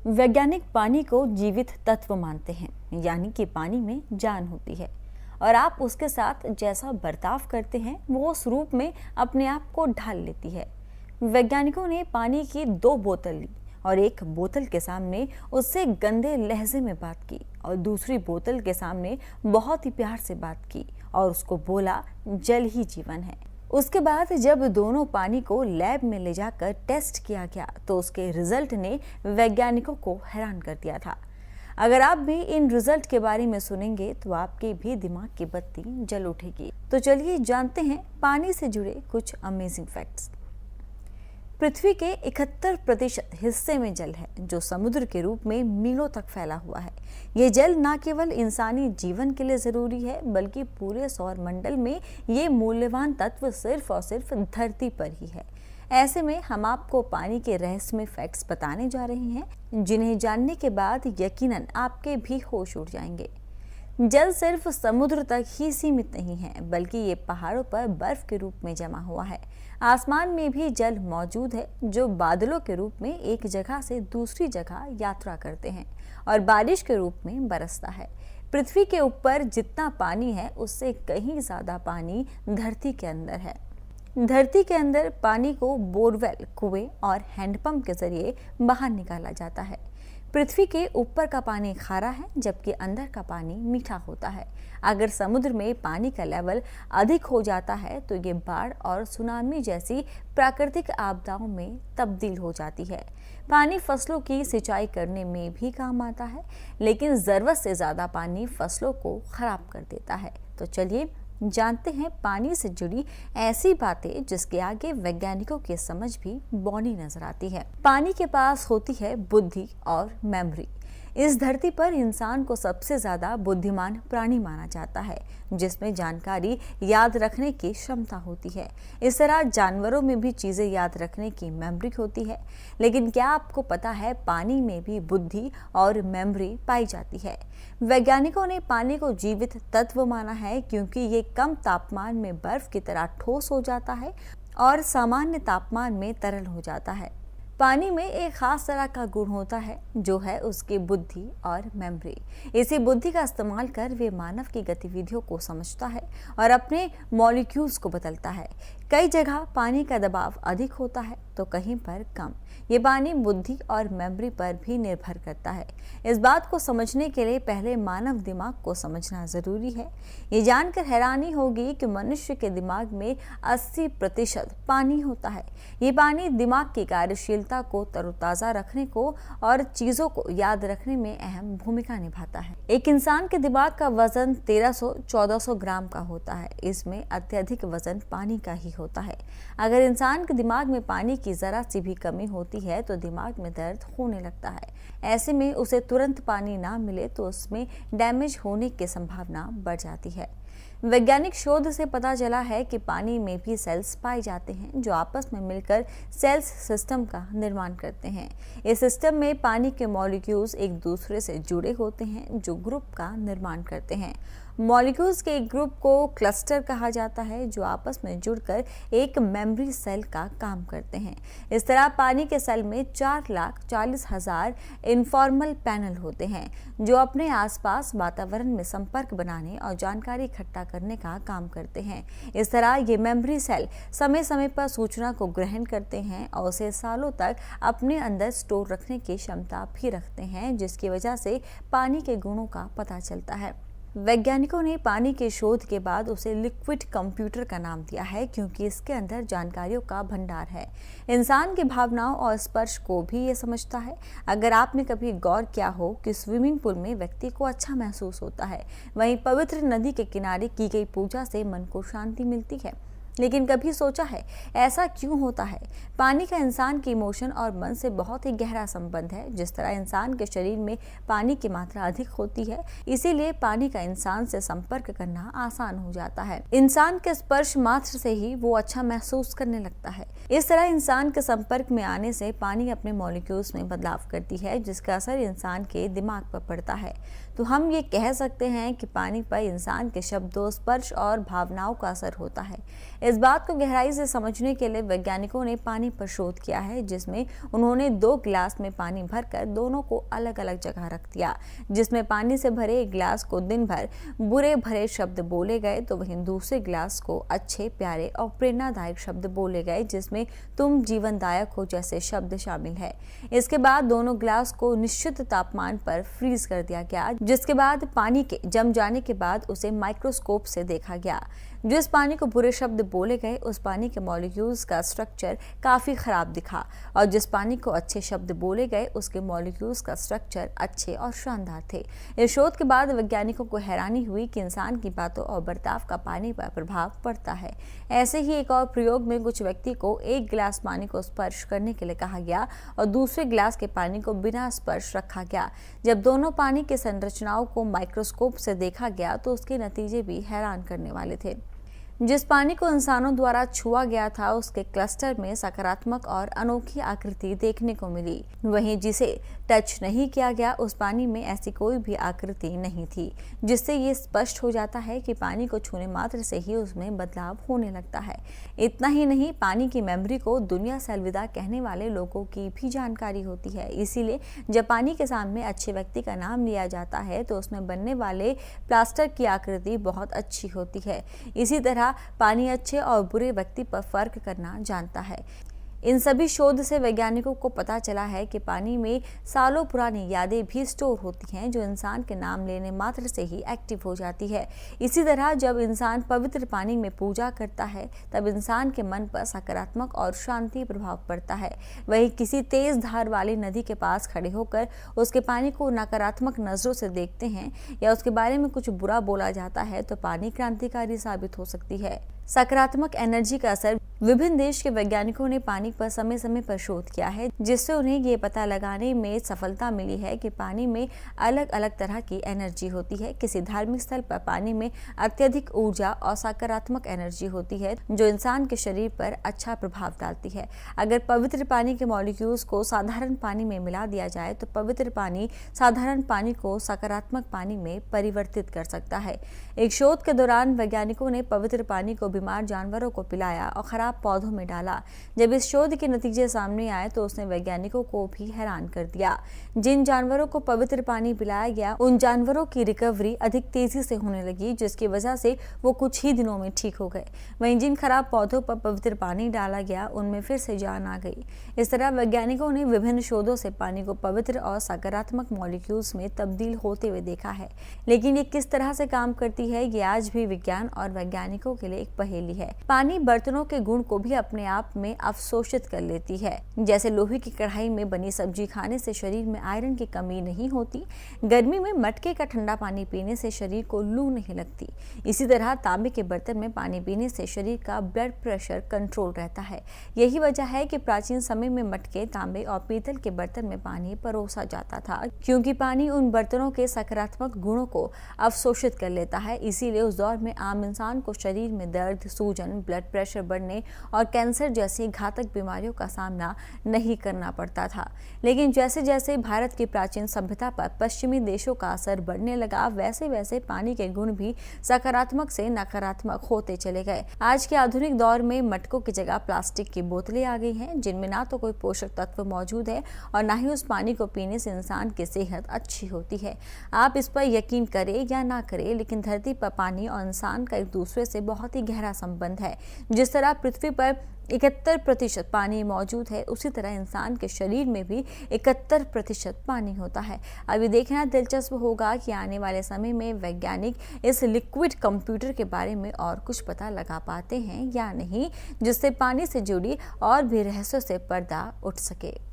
वैज्ञानिक पानी को जीवित तत्व मानते हैं, यानी कि पानी में जान होती है और आप उसके साथ जैसा बर्ताव करते हैं वो उस रूप में अपने आप को ढाल लेती है। वैज्ञानिकों ने पानी की 2 बोतल ली और एक बोतल के सामने उससे गंदे लहजे में बात की और दूसरी बोतल के सामने बहुत ही प्यार से बात की और उसको बोला, जल ही जीवन है। उसके बाद जब दोनों पानी को लैब में ले जाकर टेस्ट किया गया तो उसके रिजल्ट ने वैज्ञानिकों को हैरान कर दिया था। अगर आप भी इन रिजल्ट के बारे में सुनेंगे तो आपके भी दिमाग की बत्ती जल उठेगी। तो चलिए जानते हैं पानी से जुड़े कुछ अमेजिंग फैक्ट्स। पृथ्वी के 71% हिस्से में जल है, जो समुद्र के रूप में मीलों तक फैला हुआ है। ये जल न केवल इंसानी जीवन के लिए जरूरी है, बल्कि पूरे सौर मंडल में ये मूल्यवान तत्व सिर्फ और सिर्फ धरती पर ही है। ऐसे में हम आपको पानी के रहस्यमय फैक्ट्स बताने जा रहे हैं, जिन्हें जानने के बाद यकीनन आपके भी होश उड़ जाएंगे। जल सिर्फ समुद्र तक ही सीमित नहीं है, बल्कि ये पहाड़ों पर बर्फ के रूप में जमा हुआ है। आसमान में भी जल मौजूद है, जो बादलों के रूप में एक जगह से दूसरी जगह यात्रा करते हैं और बारिश के रूप में बरसता है। पृथ्वी के ऊपर जितना पानी है, उससे कहीं ज्यादा पानी धरती के अंदर है। धरती के अंदर पानी को बोरवेल, कुएं और हैंडपंप के जरिए बाहर निकाला जाता है। पृथ्वी के ऊपर का पानी खारा है, जबकि अंदर का पानी मीठा होता है। अगर समुद्र में पानी का लेवल अधिक हो जाता है तो ये बाढ़ और सुनामी जैसी प्राकृतिक आपदाओं में तब्दील हो जाती है। पानी फसलों की सिंचाई करने में भी काम आता है, लेकिन जरूरत से ज्यादा पानी फसलों को खराब कर देता है। तो चलिए जानते हैं पानी से जुड़ी ऐसी बातें जिसके आगे वैज्ञानिकों की समझ भी बौनी नजर आती है। पानी के पास होती है बुद्धि और मेमोरी। इस धरती पर इंसान को सबसे ज्यादा बुद्धिमान प्राणी माना जाता है, जिसमें जानकारी याद रखने की क्षमता होती है। इस तरह जानवरों में भी चीजें याद रखने की मेमोरी होती है। लेकिन क्या आपको पता है पानी में भी बुद्धि और मेमोरी पाई जाती है? वैज्ञानिकों ने पानी को जीवित तत्व माना है, क्योंकि ये कम तापमान में बर्फ की तरह ठोस हो जाता है और सामान्य तापमान में तरल हो जाता है। पानी में एक खास तरह का गुण होता है, जो है उसकी बुद्धि और मेमोरी। इसी बुद्धि का इस्तेमाल कर वे मानव की गतिविधियों को समझता है और अपने मॉलिक्यूल्स को बदलता है। कई जगह पानी का दबाव अधिक होता है तो कहीं पर कम। ये पानी बुद्धि और मेमोरी पर भी निर्भर करता है। इस बात को समझने के लिए पहले मानव दिमाग को समझना जरूरी है। ये जानकर हैरानी होगी कि मनुष्य के दिमाग में 80% पानी होता है। ये पानी दिमाग की कार्यशीलता को तरोताजा रखने को और चीजों को याद रखने में अहम भूमिका निभाता है। एक इंसान के दिमाग का वजन 1300-1400 ग्राम का होता है। इसमें अत्यधिक वजन पानी का ही होता है। अगर इंसान के दिमाग में पानी की जरा सी भी कमी होती है तो दिमाग में दर्द होने लगता है। ऐसे में उसे तुरंत पानी ना मिले तो उसमें डैमेज होने की संभावना बढ़ जाती है। वैज्ञानिक शोध से पता चला है कि पानी में भी सेल्स पाए जाते हैं, जो आपस में मिलकर सेल्स सिस्टम का निर्माण करते हैं। इस सिस्टम में पानी के मॉलिक्यूल्स एक दूसरे से जुड़े होते हैं, जो ग्रुप का निर्माण करते हैं। मॉलिक्यूल्स के एक ग्रुप को क्लस्टर कहा जाता है, जो आपस में जुड़कर एक मेमोरी सेल का काम करते हैं। इस तरह पानी के सेल में 4,40,000 इनफॉर्मल पैनल होते हैं, जो अपने आसपास वातावरण में संपर्क बनाने और जानकारी इकट्ठा करने का काम करते हैं। इस तरह ये मेमोरी सेल समय समय पर सूचना को ग्रहण करते हैं और उसे सालों तक अपने अंदर स्टोर रखने की क्षमता भी रखते हैं, जिसकी वजह से पानी के गुणों का पता चलता है। वैज्ञानिकों ने पानी के शोध के बाद उसे लिक्विड कंप्यूटर का नाम दिया है, क्योंकि इसके अंदर जानकारियों का भंडार है। इंसान की भावनाओं और स्पर्श को भी ये समझता है। अगर आपने कभी गौर किया हो कि स्विमिंग पूल में व्यक्ति को अच्छा महसूस होता है, वहीं पवित्र नदी के किनारे की गई पूजा से मन को शांति मिलती है। लेकिन कभी सोचा है ऐसा क्यों होता है? पानी का इंसान के इमोशन और मन से बहुत ही गहरा संबंध है। जिस तरह इंसान के शरीर में पानी की मात्रा अधिक होती है, इसीलिए पानी का इंसान से संपर्क करना आसान हो जाता है। इंसान के स्पर्श मात्र से ही वो अच्छा महसूस करने लगता है। इस तरह इंसान के संपर्क में आने से पानी अपने मॉलिक्यूल्स में बदलाव करती है, जिसका असर इंसान के दिमाग पर पड़ता है। तो हम ये कह सकते हैं कि पानी पर इंसान के शब्दों, स्पर्श और भावनाओं का असर होता है। इस बात को गहराई से समझने के लिए वैज्ञानिकों ने पानी पर शोध किया है, जिसमें उन्होंने 2 गिलास में पानी भरकर दोनों को अलग अलग जगह रख दिया। जिसमें पानी से भरे एक गिलास को दिन भर बुरे भरे शब्द बोले गए, तो वहीं दूसरे गिलास को अच्छे, प्यारे और प्रेरणादायक शब्द बोले गए, जिसमें तुम जीवनदायक हो जैसे शब्द शामिल है। इसके बाद दोनों गिलास को निश्चित तापमान पर फ्रीज कर दिया गया, जिसके बाद पानी के जम जाने के बाद उसे माइक्रोस्कोप से देखा गया। जिस पानी को बुरे शब्द बोले गए, उस पानी के मॉलिक्यूल्स का स्ट्रक्चर काफी खराब दिखा, और जिस पानी को अच्छे शब्द बोले गए, उसके मॉलिक्यूल्स का स्ट्रक्चर अच्छे और शानदार थे। इस शोध के बाद वैज्ञानिकों को हैरानी हुई कि इंसान की बातों और बर्ताव का पानी पर प्रभाव पड़ता है। ऐसे ही एक और प्रयोग में कुछ व्यक्ति को एक गिलास पानी को स्पर्श करने के लिए कहा गया और दूसरे गिलास के पानी को बिना स्पर्श रखा गया। जब दोनों पानी की संरचनाओं को माइक्रोस्कोप से देखा गया, तो उसके नतीजे भी हैरान करने वाले थे। जिस पानी को इंसानों द्वारा छुआ गया था, उसके क्लस्टर में सकारात्मक और अनोखी आकृति देखने को मिली। वहीं जिसे टच नहीं किया गया, उस पानी में ऐसी कोई भी आकृति नहीं थी, जिससे ये स्पष्ट हो जाता है कि पानी को छूने मात्र से ही उसमें बदलाव होने लगता है। इतना ही नहीं, पानी की मेमोरी को दुनिया से अलविदा कहने वाले लोगों की भी जानकारी होती है। इसीलिए जब पानी के सामने अच्छे व्यक्ति का नाम लिया जाता है, तो उसमें बनने वाले प्लास्टर की आकृति बहुत अच्छी होती है। इसी तरह पानी अच्छे और बुरे व्यक्ति पर फर्क करना जानता है। इन सभी शोध से वैज्ञानिकों को पता चला है कि पानी में सालों पुरानी यादें भी स्टोर होती हैं, जो इंसान के नाम लेने मात्र से ही एक्टिव हो जाती है। इसी तरह जब इंसान पवित्र पानी में पूजा करता है, तब इंसान के मन पर सकारात्मक और शांति प्रभाव पड़ता है। वहीं किसी तेज धार वाली नदी के पास खड़े होकर उसके पानी को नकारात्मक नजरों से देखते हैं या उसके बारे में कुछ बुरा बोला जाता है, तो पानी क्रांतिकारी साबित हो सकती है। सकारात्मक एनर्जी का असर। विभिन्न देश के वैज्ञानिकों ने पानी पर समय समय पर शोध किया है, जिससे उन्हें ये पता लगाने में सफलता मिली है कि पानी में अलग अलग तरह की एनर्जी होती है। किसी धार्मिक स्थल पर पानी में अत्यधिक ऊर्जा और सकारात्मक एनर्जी होती है, जो इंसान के शरीर पर अच्छा प्रभाव डालती है। अगर पवित्र पानी के मॉलिक्यूल्स को साधारण पानी में मिला दिया जाए, तो पवित्र पानी साधारण पानी को सकारात्मक पानी में परिवर्तित कर सकता है। एक शोध के दौरान वैज्ञानिकों ने पवित्र पानी को बीमार जानवरों को पिलाया और खराब पौधों में डाला। जब इस शोध के नतीजे सामने आए, तो उसने वैज्ञानिकों को भी हैरान कर दिया। जिन जानवरों को पवित्र पानी पिलाया गया, उन जानवरों की रिकवरी अधिक तेजी से होने लगी, जिसकी वजह से वो कुछ ही दिनों में ठीक हो गए। वहीं जिन खराब पौधों पर पवित्र पानी डाला गया, उनमें फिर से जान आ गई। इस तरह वैज्ञानिकों ने विभिन्न शोधों से पानी को पवित्र और सकारात्मक मॉलिक्यूल्स में तब्दील होते हुए देखा है। लेकिन ये किस तरह से काम करती है, ये आज भी विज्ञान और वैज्ञानिकों के लिए एक पहेली है। पानी बर्तनों के गुण को भी अपने आप में अवशोषित कर लेती है। जैसे लोहे की कढ़ाई में बनी सब्जी खाने से शरीर में आयरन की कमी नहीं होती, गर्मी में मटके का ठंडा पानी पीने से शरीर को लू नहीं लगती, इसी तरह तांबे के बर्तन में पानी पीने से शरीर का ब्लड प्रेशर कंट्रोल रहता है। यही वजह है कि प्राचीन समय में मटके, तांबे और पीतल के बर्तन में पानी परोसा जाता था, क्योंकि पानी उन बर्तनों के सकारात्मक गुणों को अवशोषित कर लेता है। इसीलिए उस दौर में आम इंसान को शरीर में दर्द, सूजन, ब्लड प्रेशर बढ़ने और कैंसर जैसी घातक बीमारियों का सामना नहीं करना पड़ता था। लेकिन जैसे जैसे भारत की प्राचीन सभ्यता पर पश्चिमी देशों का असर बढ़ने लगा, वैसे वैसे पानी के गुण भी सकारात्मक से नकारात्मक होते चले गए। आज के आधुनिक दौर में मटकों की जगह प्लास्टिक की बोतलें आ गई हैं, जिनमें ना तो कोई पोषक तत्व मौजूद है और ना ही उस पानी को पीने से इंसान की सेहत अच्छी होती है। आप इस पर यकीन करें या ना करें, लेकिन धरती पर पानी और इंसान का एक दूसरे से बहुत ही गहरा संबंध है। जिस तरह पृथ्वी पर 71% पानी मौजूद है, उसी तरह इंसान के शरीर में भी 71% पानी होता है। अभी देखना दिलचस्प होगा कि आने वाले समय में वैज्ञानिक इस लिक्विड कंप्यूटर के बारे में और कुछ पता लगा पाते हैं या नहीं, जिससे पानी से जुड़ी और भी रहस्यों से पर्दा उठ सके।